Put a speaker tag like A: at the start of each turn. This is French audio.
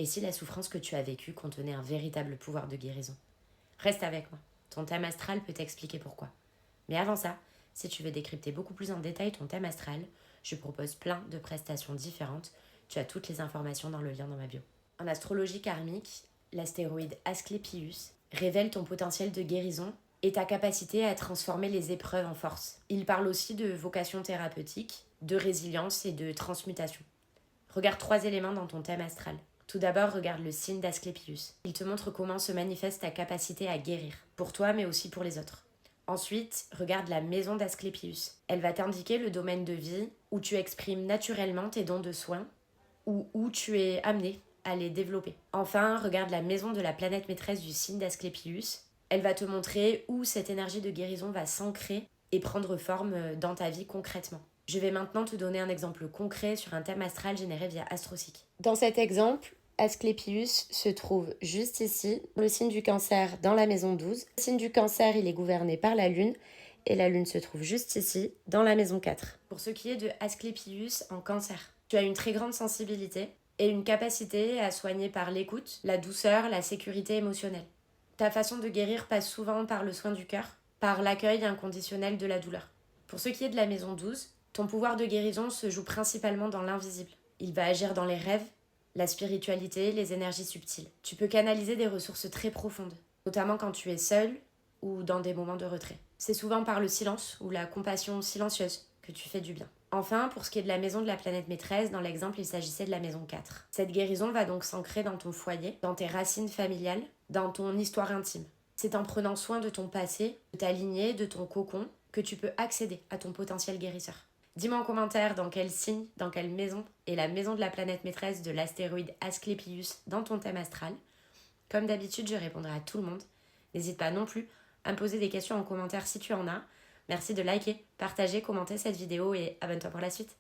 A: Et si la souffrance que tu as vécue contenait un véritable pouvoir de guérison? Reste avec moi. Ton thème astral peut t'expliquer pourquoi. Mais avant ça, si tu veux décrypter beaucoup plus en détail ton thème astral, je propose plein de prestations différentes. Tu as toutes les informations dans le lien dans ma bio. En astrologie karmique, l'astéroïde Asclépius révèle ton potentiel de guérison et ta capacité à transformer les épreuves en force. Il parle aussi de vocation thérapeutique, de résilience et de transmutation. Regarde 3 éléments dans ton thème astral. Tout d'abord, regarde le signe d'Asclépius. Il te montre comment se manifeste ta capacité à guérir, pour toi mais aussi pour les autres. Ensuite, regarde la maison d'Asclépius. Elle va t'indiquer le domaine de vie où tu exprimes naturellement tes dons de soins ou où tu es amené à les développer. Enfin, regarde la maison de la planète maîtresse du signe d'Asclépius. Elle va te montrer où cette énergie de guérison va s'ancrer et prendre forme dans ta vie concrètement. Je vais maintenant te donner un exemple concret sur un thème astral généré via AstroSeek. Dans cet exemple, Asclépius se trouve juste ici, le signe du cancer dans la maison 12. Le signe du cancer, il est gouverné par la lune et la lune se trouve juste ici, dans la maison 4. Pour ce qui est de Asclépius en cancer, tu as une très grande sensibilité et une capacité à soigner par l'écoute, la douceur, la sécurité émotionnelle. Ta façon de guérir passe souvent par le soin du cœur, par l'accueil inconditionnel de la douleur. Pour ce qui est de la maison 12, ton pouvoir de guérison se joue principalement dans l'invisible. Il va agir dans les rêves, la spiritualité, les énergies subtiles. Tu peux canaliser des ressources très profondes, notamment quand tu es seul ou dans des moments de retrait. C'est souvent par le silence ou la compassion silencieuse que tu fais du bien. Enfin, pour ce qui est de la maison de la planète maîtresse, dans l'exemple, il s'agissait de la maison 4. Cette guérison va donc s'ancrer dans ton foyer, dans tes racines familiales, dans ton histoire intime. C'est en prenant soin de ton passé, de ta lignée, de ton cocon, que tu peux accéder à ton potentiel guérisseur. Dis-moi en commentaire dans quel signe, dans quelle maison est la maison de la planète maîtresse de l'astéroïde Asclépius dans ton thème astral. Comme d'habitude, je répondrai à tout le monde. N'hésite pas non plus à me poser des questions en commentaire si tu en as. Merci de liker, partager, commenter cette vidéo et abonne-toi pour la suite.